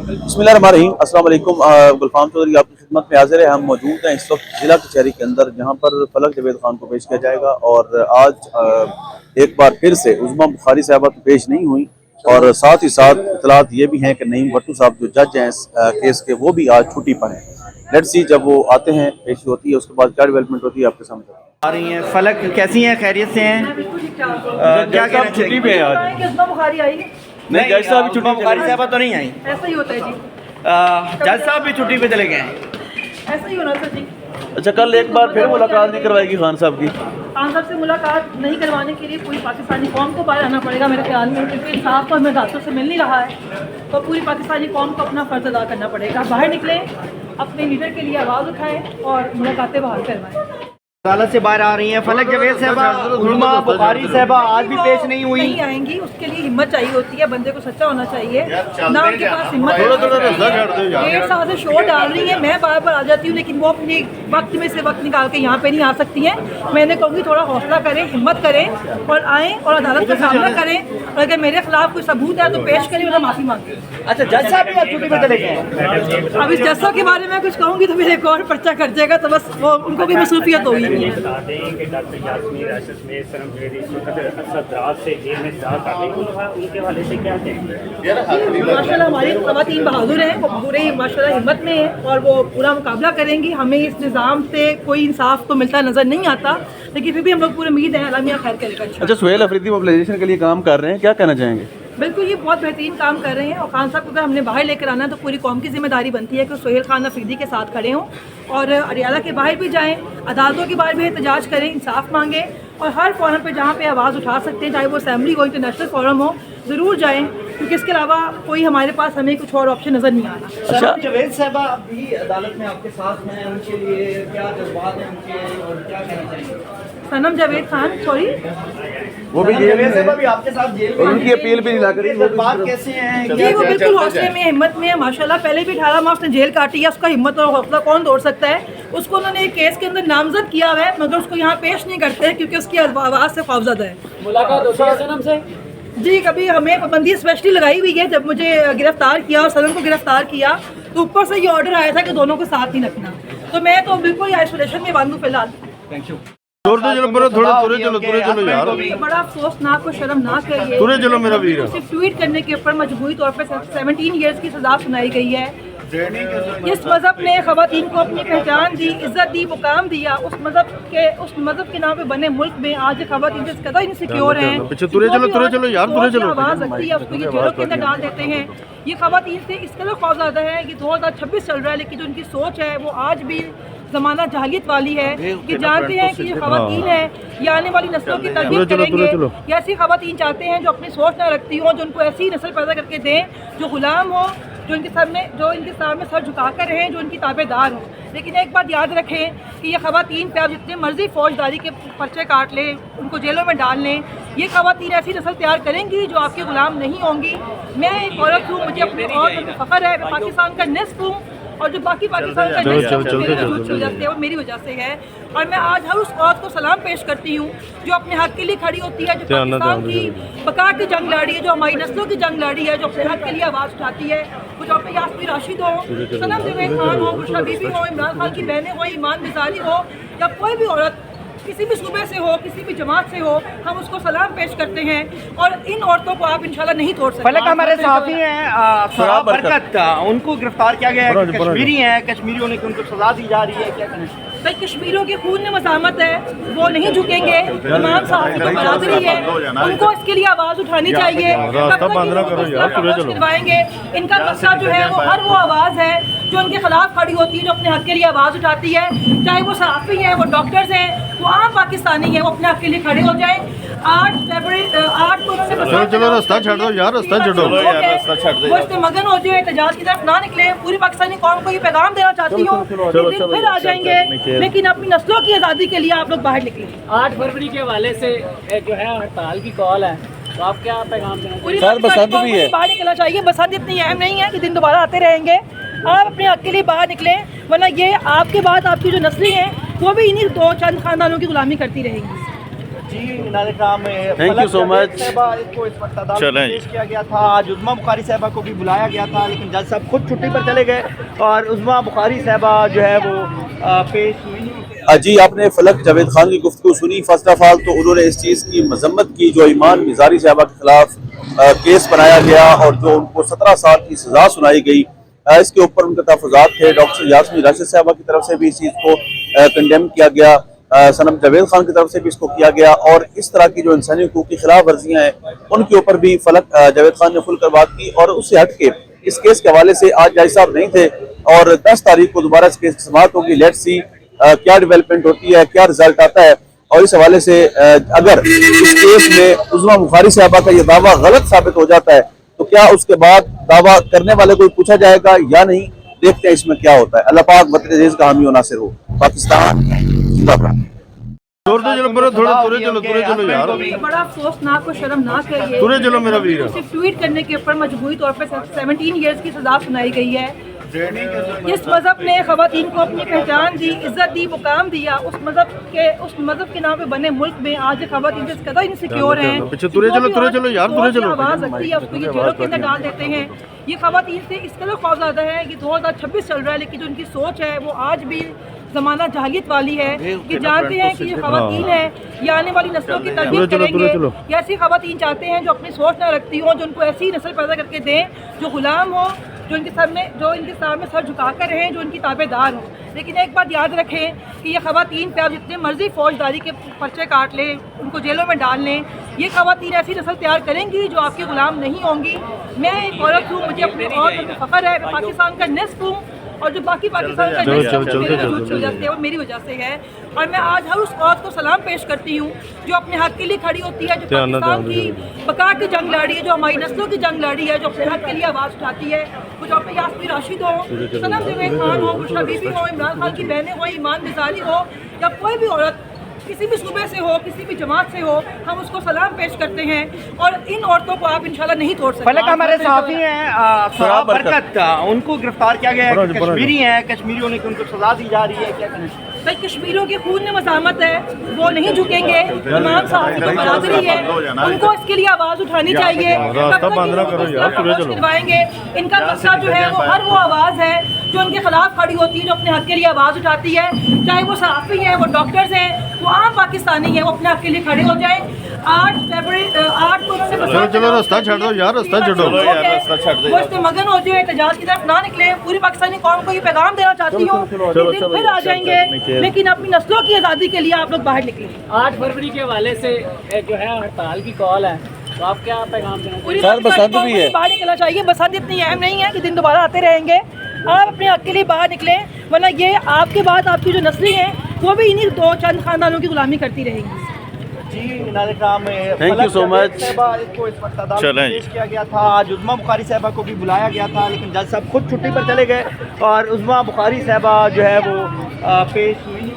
बिस्मिल्लाहिर्रहमानिर्रहीम। अस्सलाम वालेकुम। गुलफाम चौधरी आपकी खिदमत में हाजिर है। हम मौजूद हैं इस वक्त जिला कचहरी के अंदर, जहां पर फलक जावेद खान को पेश किया जाएगा। और आज एक बार फिर से उज़्मा बुखारी साहबा तो पेश नहीं हुई, और साथ ही साथ इतलात ये भी हैं कि नईम भट्टू साहब जो जज हैं इस केस के, वो भी आज छुट्टी पर हैं। लेट्स सी जब वो आते हैं, पेशी होती है, उसके बाद क्या डेवलपमेंट होती है आपके सामने आ रही हैं। फलक कैसी हैं, खैरियत से हैं? क्या कहना छुट्टी पे है आज? उज़्मा बुखारी आई है? नहीं, जज साहब भी छुट्टी पे बुखारी साहबा तो नहीं आई। ऐसा ही होता है जी, जज साहब भी छुट्टी पे चले गए हैं। ऐसा ही होना सर जी। अच्छा, कल एक बार फिर मुलाकात नहीं करवाएगी खान साहब की? खान साहब से मुलाकात नहीं करवाने के लिए पूरी पाकिस्तानी कौम को बाहर आना पड़ेगा मेरे ख्याल में, क्योंकि इंसाफ तो हमें अदालतों से मिल नहीं रहा है। तो पूरी पाकिस्तानी कौम को अपना फ़र्ज़ अदा करना पड़ेगा। बाहर निकलें, अपने लीडर के लिए आवाज़ उठाएं और मुलाकातें बहाल करवाएं। अदालत से बाहर आ रही हैं फलक जावेद साहबा। उज़्मा बुखारी साहबा आज भी पेश नहीं हुई। नहीं आएंगी, उसके लिए हिम्मत चाहिए होती है, बंदे को सच्चा होना चाहिए ना, उनके पास हिम्मत है। 1.5 साल से शो डाल रही है, मैं बार बार आ जाती हूँ, लेकिन वो अपने वक्त में से वक्त निकाल के यहाँ पे नहीं आ सकती हैं। मैंने कहूँगी थोड़ा हौसला करें, हिम्मत करें और आएँ और अदालत का सामना करें, और अगर मेरे खिलाफ कोई सबूत है तो पेश करें, मतलब माफ़ी मांगे। अच्छा, जज साहब भी आज छुट्टी पे चले गए हैं। अब इस जज साहब के बारे में कुछ कहूँगी तो मेरे एक और पर्चा कट जाएगा, तो बस वो उनको भी मसरूफियत होगी। बता दें कि डॉक्टर यास्मीन राशिद में सरम जवेदी असद से जेल में उनके हवाले से क्या कहेंगे? माशाल्लाह हमारी ख़वातीन बहादुर हैं, वो पूरे माशाल्लाह हिम्मत में हैं और वो पूरा मुकाबला करेंगी। हमें इस निज़ाम से कोई इंसाफ तो मिलता नज़र नहीं आता, लेकिन फिर भी हम लोग पूरी उम्मीद है अल्लाह मियां खैर करेगा। अच्छा, सुहेल अफरीदी मोबिलाइजेशन के लिए काम कर रहे हैं, क्या कहना चाहेंगे? बिल्कुल, ये बहुत बेहतरीन काम कर रहे हैं, और खान साहब को अगर हमने बाहर लेकर आना है तो पूरी कौम की जिम्मेदारी बनती है कि सुहेल खान अफरीदी के साथ खड़े हों और अरियाला के बाहर भी जाएं, अदालतों के बाहर भी एहतजाज करें, इंसाफ मांगें, और हर फोरम पे जहाँ पे आवाज़ उठा सकते हैं, चाहे वो असेंबली हो, इंटरनेशनल फोरम हो, ज़रूर जाएं, क्योंकि इसके अलावा कोई हमारे पास हमें कुछ और ऑप्शन नज़र नहीं आ रहा। सरम जावेद साहबा भी अदालत में आपके साथ हैं, उनके लिए क्या जज्बात हैं उनके, और क्या कहना चाहिए? सनम जावेद खान, सॉरी, वो भी जेल जावेद में साहबा है, भी आपके साथ जेल में और उनकी अपील भी नहीं ला करी। जज्बात कैसे हैं? जी, वो बिल्कुल हौसले में, हिम्मत में है माशाल्लाह। पहले भी 18 माह उसने जेल काटी है, उसका हिम्मत और हौसला कौन तोड़ सकता है? उसको उन्होंने एक केस के अंदर नामजद किया हुआ है, मगर उसको यहाँ पेश नहीं करते हैं क्योंकि उसकी आवाज़ से खौफजदा है। मुलाकात होती है सनम से? जी, कभी हमें पाबंदी स्पेशली लगाई हुई है। जब मुझे गिरफ्तार किया और सनम को गिरफ्तार किया तो ऊपर से ये ऑर्डर आया था कि दोनों को साथ नहीं रखना, तो मैं तो बिल्कुल आइसोलेशन में बंद हूँ फिलहाल। Thank you. थोड़ा चलो यार, बड़ा अफसोसनाक और शर्मनाक है ये। तुरे चलो मेरा वीर। सिर्फ ट्वीट करने के ऊपर मजबूरी तौर पर 17 ईयर्स की सजा सुनाई गई है। इस मज़हब ने ख़वातीन को अपनी पहचान दी, इज्जत दी, मुकाम दिया। उस मज़हब के नाम पे बने मुल्क में आज ख़वातीन इस कदर इनसिक्योर हैं, आवाज़ रखती है उसको ये जेलों के अंदर डाल देते हैं। ये ख़वातीन से इस कदर खौफज़दा है कि 2026 चल रहा है, लेकिन जो उनकी सोच है वो आज भी ज़माना जहालियत वाली है, कि जानते हैं कि ये ख़वातीन है ये आने वाली नस्लों की तरबियत करेंगे। ये ऐसी ख़वातीन चाहते हैं जो अपनी सोच ना रखती हों, जो उनको ऐसी नस्ल पैदा करके दें जो ग़ुलाम हो, जो इनके सामने सर झुका कर रहें, जो इनकी ताबेदार हों। लेकिन एक बात याद रखें कि ये ख़वातीन पे आप जितने मर्जी फौजदारी के पर्चे काट लें, उनको जेलों में डाल लें, ये ख़वातीन ऐसी नस्ल तैयार करेंगी जो आपके ग़ुलाम नहीं होंगी। मैं एक औरत हूँ, मुझे अपनी औरत पर फ़ख्र है, मैं पाकिस्तान का निस्फ हूँ, और जो बाकी पाकिस्तान का है वो मेरी वजह से है। और मैं आज हर उस औरत को सलाम पेश करती हूँ जो अपने हक के लिए खड़ी होती है, जो पाकिस्तान की बका की जंग लड़ी है, जो हमारी नस्लों की जंग लड़ी है, जो अपने हक के लिए आवाज़ उठाती है। वो डॉक्टर यास्मीन राशिद हो, सनम जावेद खान हो, बुशरा बीबी हो, इमरान खान की बहनें हो, ईमान बिजारी हो, या कोई भी औरत किसी भी सूबे से हो, किसी भी जमात से हो, हम उसको सलाम पेश करते हैं, और इन औरतों को आप इंशाल्लाह नहीं तोड़ सकते। फलक हमारे साथी हैं सराब बरकत, उनको गिरफ्तार किया गया है, कश्मीरी हैं, कश्मीरियों ने उनको सजा दी जा रही है, क्या कहें? भाई, कश्मीरियों के खून में मज़ामत है, वो नहीं झुकेंगे। इमाम साहब की बरादरी है, उनको इसके लिए आवाज़ उठानी चाहिए। करवाएंगे इनका मसला जो है वो हर वो आवाज़ है जो उनके खिलाफ खड़ी होती है, जो अपने हक के लिए आवाज़ उठाती है, चाहे वो सहाफ़ी हैं, वो डॉक्टर्स हैं, वो आम पाकिस्तानी हैं, वो अपने हक के लिए खड़े हो जाएं। 8 को रास्ता छोड़ दो यार, रास्ता छोड़ो यार, वो इससे मगन हो जाए, एहतजाज की तरफ ना निकले। पूरी पाकिस्तानी कौम को ये पैगाम देना चाहती हूँ, फिर आ जाएंगे, लेकिन अपनी नस्लों की आज़ादी के लिए आप लोग बाहर निकले। 8 फरवरी के हवाले से जो है हड़ताल की कॉल है, तो आप क्या पैगाम देना? पूरी बसंत भी है, बाहर निकलना चाहिए। बसंत इतनी अहम नहीं है कि दिन दोबारा आते रहेंगे। आप अपने हक के लिए बाहर निकलें, वरना ये आपके बाद आपकी जो नस्लें हैं वो भी इन्हीं 2 चंद खानदानों की गुलामी करती रहेंगी। Thank you so much. को इस वक्त अदालत में चलें। पेश किया गया था। आज उज़्मा बुखारी साहबा को भी बुलाया गया था, लेकिन जज साहब खुद छुट्टी पर चले गए और उज़्मा बुखारी साहबा जो है वो पेश हुई। जी, आपने फलक जावेद खान की गुफ्तगू सुनी। फर्स्ट ऑफ ऑल तो उन्होंने इस चीज़ की मजम्मत की जो ईमान मिजारी साहबा के खिलाफ केस बनाया गया और जो उनको 17 साल की सज़ा सुनाई गई, इसके ऊपर उनके तहफ़्फ़ुज़ात थे। डॉक्टर यास्मीन राशिद साहबा की तरफ से भी इस चीज़ को कंडेम किया गया, सनम जावेद खान की तरफ से भी इसको किया गया, और इस तरह की जो इंसानी हुकूक की खिलाफ वर्जियाँ हैं उनके ऊपर भी फलक जावेद खान ने खुलकर बात की। और उससे हट के इस केस के हवाले से आज जज साहब नहीं थे और 10 तारीख को दोबारा इस केस की समाअत होगी। लेट्स सी क्या डेवलपमेंट होती है, क्या रिजल्ट आता है। और इस हवाले से अगर इस केस में उज़्मा बुखारी साहबा का ये दावा गलत साबित हो जाता है तो क्या उसके बाद दावा करने वाले को पूछा जाएगा या नहीं, देखते हैं इसमें क्या होता है। अल्लाह पाक वतन अज़ीज़ का हामी व नासिर हो। पाकिस्तान जिंदाबाद। तुरे चलो यार, बड़ा अफसोसनाक और शर्मनाक है ये। तुरे चलो मेरा वीर। सिर्फ ट्वीट करने के ऊपर मजबूरी तौर पर 17 ईयर्स की सजा सुनाई गई है। जिस मज़हब ने ख़वातीन को अपनी पहचान दी, इज्जत दी, मुकाम दिया, उस मज़हब के नाम पे बने मुल्क में आज ख़वातीन इस कदर इनसिक्योर हैं। पीछे तुरे चलो यार, तुरे चलो। आवाज़ रखती है उसको ये जेलों के अंदर डाल देते हैं। ये ख़वातीन से इस कदर खौफज़दा है कि 2026 चल रहा है, लेकिन जो उनकी सोच है वो आज भी ज़माना जहालियत वाली है कि जानते हैं कि ये ख़वातीन है ये आने वाली नस्लों की तरबियत करेंगे। ये ऐसी ख़वातीन चाहते हैं जो अपनी सोच ना रखती हों, जो उनको ऐसी नस्ल पैदा करके दें जो ग़ुलाम हो, जो इनके सामने सर झुका कर रहें, जो इनकी ताबेदार हों। लेकिन एक बात याद रखें कि ये ख़वातीन पे आप जितने मर्जी फौजदारी के पर्चे काट लें, उनको जेलों में डाल लें, ये ख़वातीन ऐसी नस्ल तैयार करेंगी जो आपके ग़ुलाम नहीं होंगी। मैं एक औरत हूँ, मुझे अपने औरत पर फ़ख्र है, मैं पाकिस्तान का निस्फ हूँ और जो बाकी पाकिस्तान का वो मेरी वजह से है। और मैं आज हर उस औरत को सलाम पेश करती हूँ जो अपने हक के लिए खड़ी होती है, जो पाकिस्तान की बका की जंग लड़ी है, जो हमारी नस्लों की जंग लड़ी है, जो अपने हक के लिए आवाज़ उठाती है। वो डॉक्टर यास्मीन राशिद हो, सनम जावेद खान हो, बुशरा बीबी हो, इमरान खान की बहनें हो, ईमान मिजारी हो, या कोई भी औरत किसी भी सूबे से हो, किसी भी जमात से हो, हम उसको सलाम पेश करते हैं और इन औरतों को आप इंशाल्लाह नहीं तोड़ सकते। फलक हमारे साथी हैं फराह बरकत, उनको गिरफ्तार किया गया है। कश्मीरी हैं, कश्मीरियों ने उनको सजा दी जा रही है, क्या करें? भाई कश्मीरियों के खून में मज़ामत है, वो नहीं झुकेंगे। इमाम साहब की तो बरादरी है, उनको इसके लिए आवाज़ उठानी चाहिए। करवाएंगे इनका मसला जो है वो हर वो आवाज़ है जो उनके खिलाफ खड़ी होती है, जो अपने हक के लिए आवाज़ उठाती है, चाहे वो सहाफ़ी हैं, वो डॉक्टर्स हैं, वो आम पाकिस्तानी है, वो अपने हक के लिए खड़े हो जाएं। 8 को चलो रास्ता छोड़ दो यार, रास्ता छोड़ो वो इससे मगन हो जाए, एहतजाज की तरफ ना निकले। पूरी पाकिस्तानी कौम को ये पैगाम देना चाहती हूँ, दिन फिर आ जाएंगे, लेकिन अपनी नस्लों की आज़ादी के लिए आप लोग बाहर निकले। 8 फरवरी के हवाले से जो है हड़ताल की कॉल है, तो आप क्या पैगाम देना पूरी बसंत भी है, बाहर निकलना चाहिए। बसंत इतनी अहम नहीं है कि दिन दोबारा आते रहेंगे। आप अपने हक के लिए बाहर निकलें, वरना ये आपके बाद आपकी जो नस्लें हैं वो भी इन्हीं 2 चंद खानदानों की गुलामी करती रहेंगी। Thank you so much. को इस वक्त अदालत में पेश किया गया था। आज उज़्मा बुखारी साहबा को भी बुलाया गया था, लेकिन जज साहब खुद छुट्टी पर चले गए और उज़्मा बुखारी साहबा जो है वो पेश हुई।